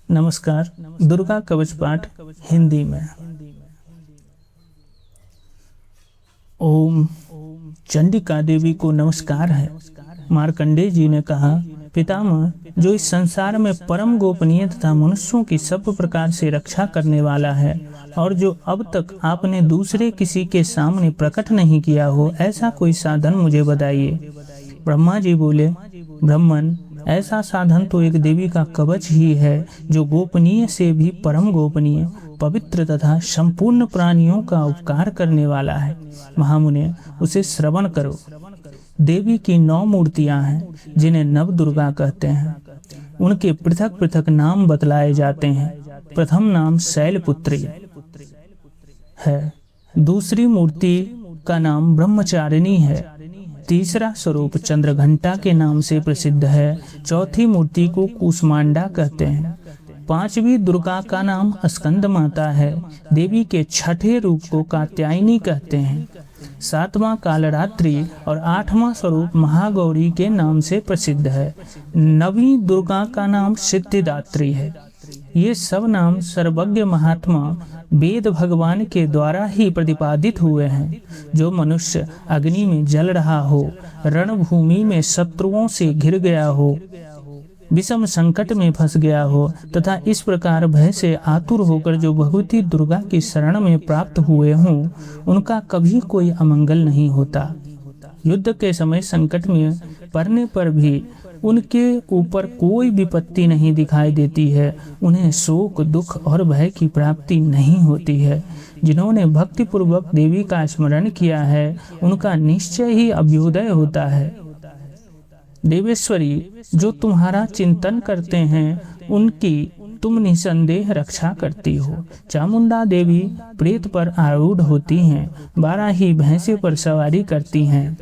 नमस्कार। दुर्गा कवच पाठ हिंदी में। ओम। चंडिका देवी को नमस्कार है। मार्कंडेय जी ने कहा, पितामह, जो इस संसार में परम गोपनीय तथा मनुष्यों की सब प्रकार से रक्षा करने वाला है और जो अब तक आपने दूसरे किसी के सामने प्रकट नहीं किया हो, ऐसा कोई साधन मुझे बताइए। ब्रह्मा जी बोले, ब्राह्मण, ऐसा साधन तो एक देवी का कवच ही है जो गोपनीय से भी परम गोपनीय, पवित्र तथा संपूर्ण प्राणियों का उपकार करने वाला है। महामुने, उसे श्रवण करो। देवी की 9 मूर्तियां हैं जिन्हें नव दुर्गा कहते हैं। उनके पृथक पृथक नाम बतलाए जाते हैं। प्रथम नाम शैलपुत्री है। दूसरी मूर्ति का नाम ब्रह्मचारिणी है। तीसरा स्वरूप चंद्रघंटा के नाम से प्रसिद्ध है। चौथी मूर्ति को कूष्मांडा कहते हैं। पांचवी दुर्गा का नाम स्कंद माता है। देवी के छठे रूप को कात्यायनी कहते हैं। सातवां कालरात्रि और आठवां स्वरूप महागौरी के नाम से प्रसिद्ध है। नवीं दुर्गा का नाम सिद्धिदात्री है। ये सब नाम सर्वज्ञ महात्मा वेद भगवान के द्वारा ही प्रतिपादित हुए हैं। जो मनुष्य अग्नि में जल रहा हो, रणभूमि में शत्रुओं से घिर गया हो, विषम संकट में फंस गया हो तथा इस प्रकार भय से आतुर होकर जो भगवती दुर्गा की शरण में प्राप्त हुए हों, उनका कभी कोई अमंगल नहीं होता। युद्ध के समय संकट में पड़ने पर भी उनके ऊपर कोई विपत्ति नहीं दिखाई देती है। उन्हें शोक, दुख और भय की प्राप्ति नहीं होती है। जिन्होंने भक्ति पूर्वक देवी का स्मरण किया है, उनका निश्चय ही अभ्युदय होता है। देवेश्वरी, जो तुम्हारा चिंतन करते हैं, उनकी तुम निसंदेह रक्षा करती हो। चामुंडा देवी प्रेत पर आरूढ़ होती हैं। 12 ही भैंसे पर सवारी करती हैं।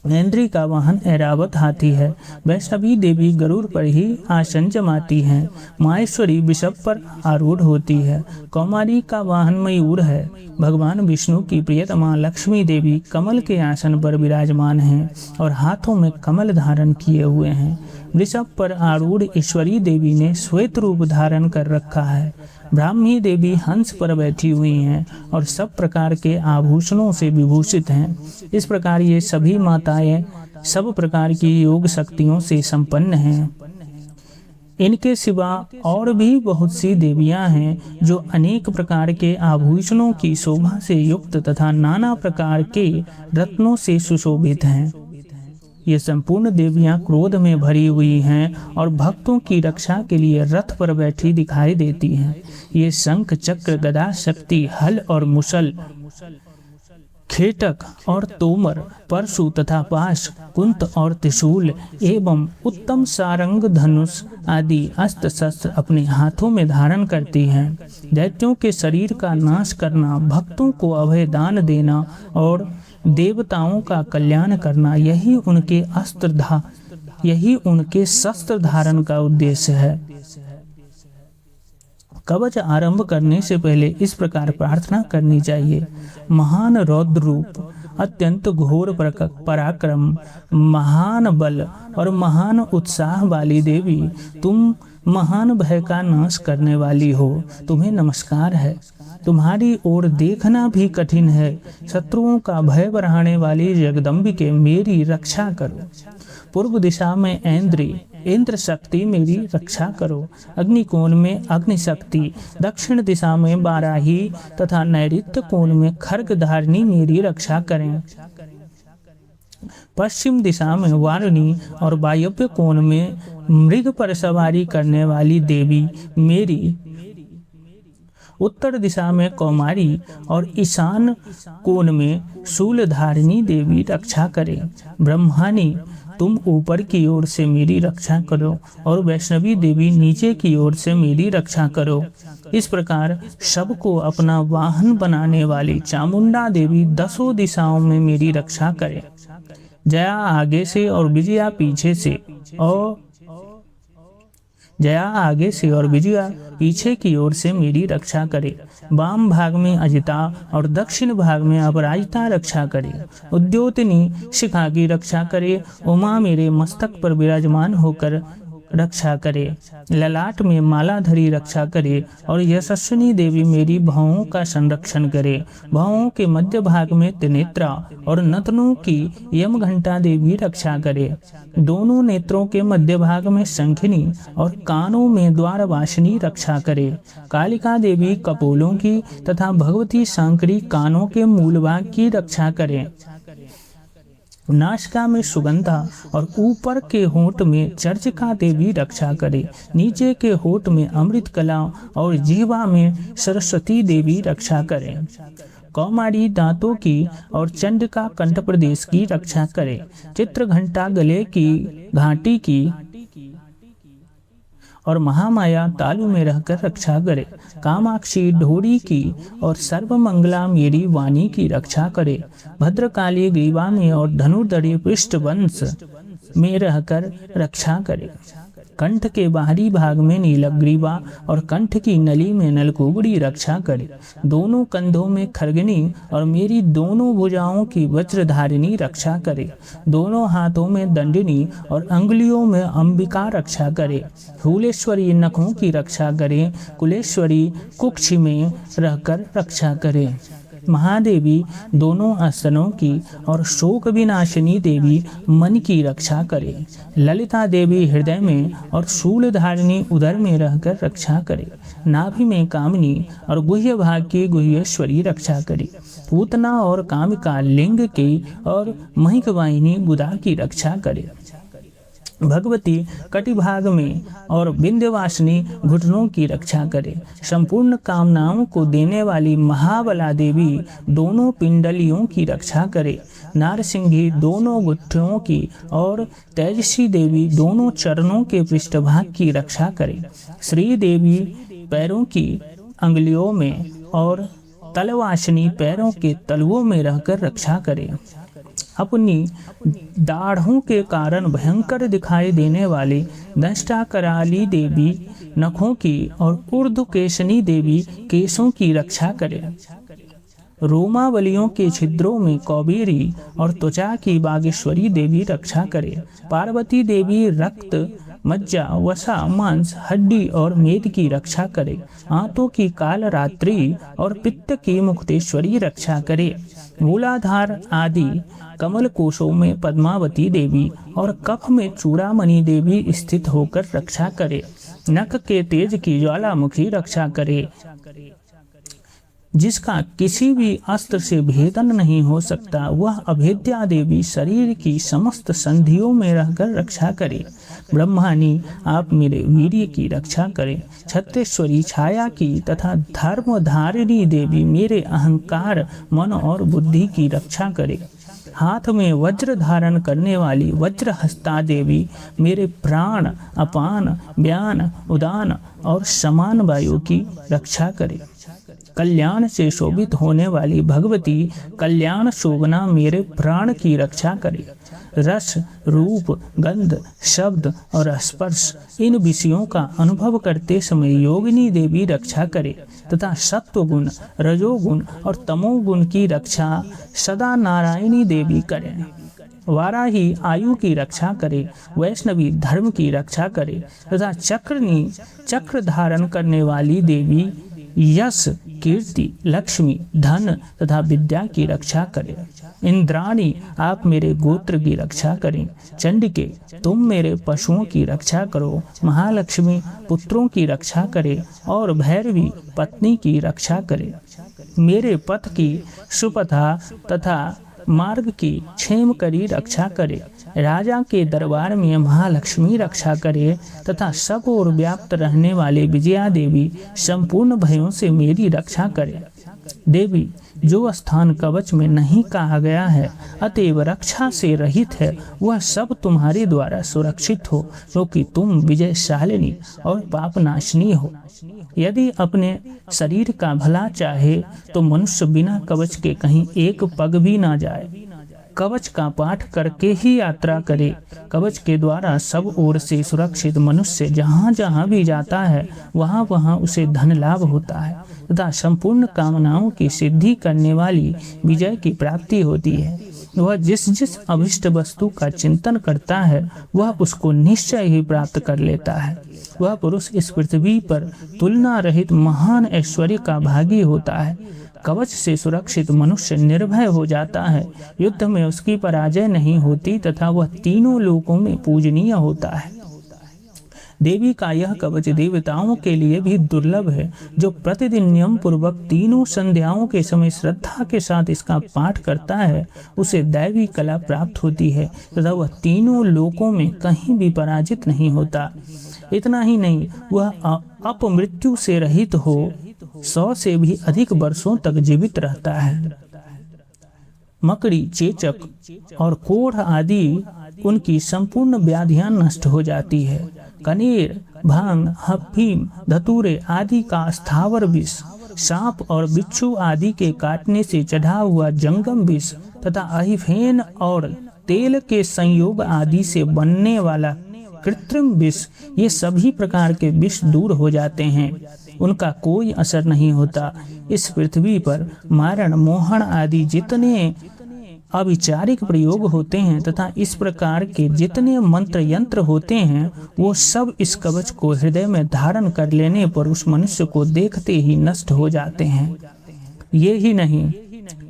ऐन्द्री का वाहन ऐरावत हाथी है। वैष्णवी देवी गरुड़ पर ही आसन जमाती हैं। माहेश्वरी वृषभ पर आरूढ़ होती है। कौमारी का वाहन मयूर है। भगवान विष्णु की प्रियतमा लक्ष्मी देवी कमल के आसन पर विराजमान हैं और हाथों में कमल धारण किए हुए हैं। वृषभ पर आरूढ़ ईश्वरी देवी ने श्वेत रूप धारण कर रखा है। ब्राह्मी देवी हंस पर बैठी हुई हैं और सब प्रकार के आभूषणों से विभूषित हैं। इस प्रकार ये सभी माताएं सब प्रकार की योग शक्तियों से संपन्न हैं। इनके सिवा और भी बहुत सी देवियां हैं जो अनेक प्रकार के आभूषणों की शोभा से युक्त तथा नाना प्रकार के रत्नों से सुशोभित हैं। ये संपूर्ण देवियां क्रोध में भरी हुई हैं और भक्तों की रक्षा के लिए रथ पर बैठी दिखाई देती हैं। ये शंख, चक्र, गदा, शक्ति, हल और मुसल, खेटक और तोमर, परशु तथा पाश, कुंत और त्रिशूल एवं उत्तम सारंग, धनुष आदि अस्त्र शस्त्र अपने हाथों में धारण करती हैं। दैत्यों के शरीर का नाश करना, भक्तों को अभय दान देना और देवताओं का कल्याण करना, यही उनके शस्त्र धारण का उद्देश्य है। कवच आरंभ करने से पहले इस प्रकार प्रार्थना करनी चाहिए। महान रौद्र रूप, अत्यंत घोर पराक्रम, महान बल और महान उत्साह वाली देवी, तुम महान भय का नाश करने वाली हो। तुम्हें नमस्कार है। तुम्हारी ओर देखना भी कठिन है। शत्रुओं का भय बढ़ाने वाली जगदम्बिके, मेरी रक्षा करो। पूर्व दिशा में इंद्र शक्ति, मेरी रक्षा करो। अग्निकोण में अग्नि शक्ति, दक्षिण दिशा में बाराही तथा नैऋत्य कोण में खड्ग धारिणी मेरी रक्षा करें। पश्चिम दिशा में वारुणी और वायव्य कोण में मृग पर सवारी करने वाली देवी मेरी, उत्तर दिशा में कौमारी और ईशान कोण में शूलधारिणी देवी रक्षा करें। ब्रह्मानी, तुम ऊपर की ओर से मेरी रक्षा करो और वैष्णवी देवी नीचे की ओर से मेरी रक्षा करो। इस प्रकार सबको अपना वाहन बनाने वाली चामुंडा देवी 10 दिशाओं में मेरी रक्षा करे। जया आगे से और विजया पीछे से पीछे की ओर से मेरी रक्षा करे। वाम भाग में अजिता और दक्षिण भाग में अपराजिता रक्षा करे। उद्योतनी शिखा की रक्षा करे। उमा मेरे मस्तक पर विराजमान होकर रक्षा करे, ललाट में मालाधरी रक्षा करे और यशस्विनी देवी मेरी भौहों का संरक्षण करे। भौहों के मध्य भाग में त्रिनेत्रा और नतनों की यमघंटा देवी रक्षा करे। दोनों नेत्रों के मध्य भाग में शंखिनी और कानों में द्वारवासिनी रक्षा करे। कालिका देवी कपोलों की तथा भगवती सांकरी कानों के मूल भाग की रक्षा करे। नासिका में सुगंधा और ऊपर के होंठ में चर्चिका देवी रक्षा करे। नीचे के होंठ में अमृत कला और जीवा में सरस्वती देवी रक्षा करे। कौमारी दांतों की और चंडिका कंठ प्रदेश की रक्षा करे। चित्रघंटा गले की घाटी की और महामाया तालु में रहकर रक्षा करे। कामाक्षी ढोरी की और सर्वमंगला मेरी वाणी की रक्षा करे। भद्रकाली ग्रीवा में और धनुर्धरी पृष्ठवंश में रहकर रक्षा करे। कंठ के बाहरी भाग में नीलग्रीवा और कंठ की नली में नलकुबड़ी रक्षा करे। दोनों कंधों में खरगनी और मेरी दोनों भुजाओं की वज्रधारिणी रक्षा करे। दोनों हाथों में दंडिनी और अंगुलियों में अंबिका रक्षा करे। फूलेश्वरी नखों की रक्षा करे। कुलेश्वरी कुक्ष में रहकर रक्षा करे। महादेवी दोनों स्तनों की और शोक विनाशिनी देवी मन की रक्षा करे। ललिता देवी हृदय में और शूलधारिणी उदर में रहकर रक्षा करे। नाभि में कामिनी और गुह्य भाग की गुह्येश्वरी रक्षा करे। पूतना और कामिका लिंग की और महिकवाहिनी बुधा की रक्षा करे। भगवती कटिभाग में और विंध्यवासिनी घुटनों की रक्षा करे। संपूर्ण कामनाओं को देने वाली महाबला देवी दोनों पिंडलियों की रक्षा करे। नारसिंही दोनों गुत्थियों की और तेजसी देवी दोनों चरणों के पृष्ठभाग की रक्षा करे। श्री देवी पैरों की अंगुलियों में और तलवासिनी पैरों के तलवों में रहकर रक्षा करे। अपनी दाढ़ों के कारण भयंकर दिखाई देने वाली दंष्टा कराली देवी नखों की और ऊर्ध्वकेशनी देवी केशों की रक्षा करे। रोमावलियों के छिद्रों में कौबेरी और त्वचा की बागेश्वरी देवी रक्षा करे। पार्वती देवी रक्त, मज्जा, वसा, मांस, हड्डी और मेद की रक्षा करे। आंतों की काल रात्रि और पित्त की मुक्तेश्वरी रक्षा करे। मूलाधार आदि कमल कोशों में पद्मावती देवी और कफ में चूड़ामणि देवी स्थित होकर रक्षा करे। नख के तेज की ज्वालामुखी रक्षा करे, जिसका किसी भी अस्त्र से भेदन नहीं हो सकता। वह अभेद्या देवी शरीर की समस्त संधियों में रहकर रक्षा करे। ब्रह्मानी आप मेरे वीर्य की रक्षा करें। छत्रेश्वरी छाया की तथा धर्मधारिणी देवी मेरे अहंकार, मन और बुद्धि की रक्षा करे। हाथ में वज्र धारण करने वाली वज्रहस्ता देवी मेरे प्राण, अपान, व्यान, उदान और समान वायु की रक्षा करे। कल्याण से शोभित होने वाली भगवती कल्याण शोभना मेरे प्राण की रक्षा करे। रस, रूप, गंध, शब्द और स्पर्श इन विषयों का अनुभव करते समय योगिनी देवी रक्षा करे तथा सत्वगुण, रजोगुण और तमोगुण की रक्षा सदा नारायणी देवी करे। वाराही आयु की रक्षा करे, वैष्णवी धर्म की रक्षा करे तथा चक्र धारण करने वाली देवी यश, कीर्ति, लक्ष्मी, धन तथा विद्या की रक्षा करें। इंद्राणी आप मेरे गोत्र की रक्षा करें। चंडिके तुम मेरे पशुओं की रक्षा करो। महालक्ष्मी पुत्रों की रक्षा करे और भैरवी पत्नी की रक्षा करे। मेरे पथ की सुपथा तथा मार्ग की क्षेम करी रक्षा करे। राजा के दरबार में महालक्ष्मी रक्षा करे तथा सब ओर व्याप्त रहने वाले विजया देवी संपूर्ण भयों से मेरी रक्षा करे। देवी जो स्थान कवच में नहीं कहा गया है अतएव रक्षा से रहित है, वह सब तुम्हारे द्वारा सुरक्षित हो, क्योंकि तुम विजयशालिनी और पापनाशिनी हो। यदि अपने शरीर का भला चाहे तो मनुष्य बिना कवच के कहीं एक पग भी ना जाए। कवच का पाठ करके ही यात्रा करे। कवच के द्वारा सब ओर से सुरक्षित मनुष्य जहाँ जहाँ भी जाता है वहाँ वहाँ उसे धन लाभ होता है तथा संपूर्ण कामनाओं की सिद्धि करने वाली विजय की प्राप्ति होती है। वह जिस जिस अभिष्ट वस्तु का चिंतन करता है वह उसको निश्चय ही प्राप्त कर लेता है। वह पुरुष इस पृथ्वी पर तुलना रहित महान ऐश्वर्य का भागी होता है। कवच से सुरक्षित मनुष्य निर्भय हो जाता है, युद्ध में उसकी पराजय नहीं होती तथा वह तीनों लोकों में पूजनीय होता है। देवी का यह कवच देवताओं के लिए भी दुर्लभ है। जो प्रतिदिन नियम पूर्वक तीनों संध्याओं के समय श्रद्धा के साथ इसका पाठ करता है उसे दैवी कला प्राप्त होती है तथा वह तीनों लोकों में कहीं भी पराजित नहीं होता। इतना ही नहीं, वह अपमृत्यु से रहित हो 100 से भी अधिक वर्षों तक जीवित रहता है। मकड़ी, चेचक और कोढ़ आदि उनकी संपूर्ण व्याधियां नष्ट हो जाती है। कनेर, भांग, अफीम, धतूरे आदि का स्थावर विष, सांप और बिच्छू आदि के काटने से चढ़ा हुआ जंगम विष तथा अहिफेन और तेल के संयोग आदि से बनने वाला कृत्रिम विष, ये सभी प्रकार के विष दूर हो जाते हैं, उनका कोई असर नहीं होता। इस पृथ्वी पर मारण, मोहन आदि जितने अविचारिक प्रयोग होते हैं तथा इस प्रकार के जितने मंत्र यंत्र होते हैं वो सब इस कवच को हृदय में धारण कर लेने पर उस मनुष्य को देखते ही नष्ट हो जाते हैं। ये ही नहीं,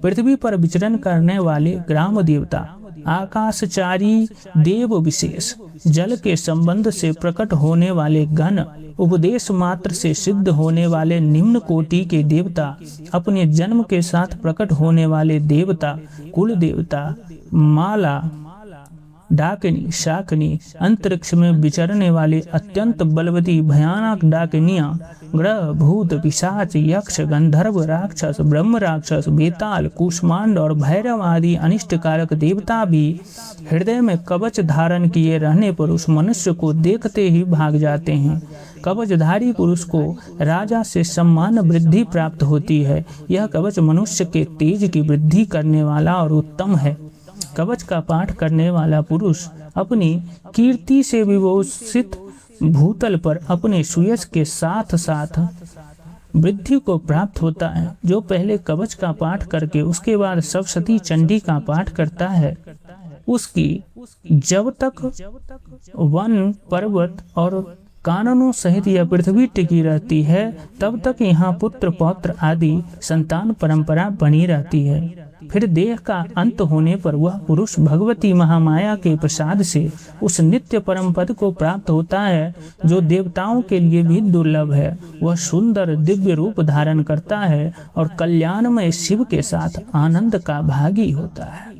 पृथ्वी पर विचरण करने वाले ग्राम देवता, आकाशचारी देव विशेष, जल के संबंध से प्रकट होने वाले गण, उपदेश मात्र से सिद्ध होने वाले निम्न कोटि के देवता, अपने जन्म के साथ प्रकट होने वाले देवता, कुल देवता, माला, डाकिनी, शाकिनी, अंतरिक्ष में विचरने वाले अत्यंत बलवती भयानक डाकिनियां, ग्रह, भूत, पिशाच, यक्ष, गंधर्व, राक्षस, ब्रह्म राक्षस, बेताल, कुष्मांड और भैरव आदि अनिष्टकारक देवता भी हृदय में कवच धारण किए रहने पर उस मनुष्य को देखते ही भाग जाते हैं। कवचधारी पुरुष को राजा से सम्मान वृद्धि प्राप्त होती है। यह कवच मनुष्य के तेज की वृद्धि करने वाला और उत्तम है। कवच का पाठ करने वाला पुरुष अपनी कीर्ति से विभूषित भूतल पर अपने सुयश के साथ साथ वृद्धि को प्राप्त होता है। जो पहले कवच का पाठ करके उसके बाद सप्तशती चंडी का पाठ करता है उसकी जब तक वन, पर्वत और काननों सहित यह पृथ्वी टिकी रहती है तब तक यहाँ पुत्र पौत्र आदि संतान परंपरा बनी रहती है। फिर देह का अंत होने पर वह पुरुष भगवती महामाया के प्रसाद से उस नित्य परम पद को प्राप्त होता है जो देवताओं के लिए भी दुर्लभ है। वह सुंदर दिव्य रूप धारण करता है और कल्याणमय शिव के साथ आनंद का भागी होता है।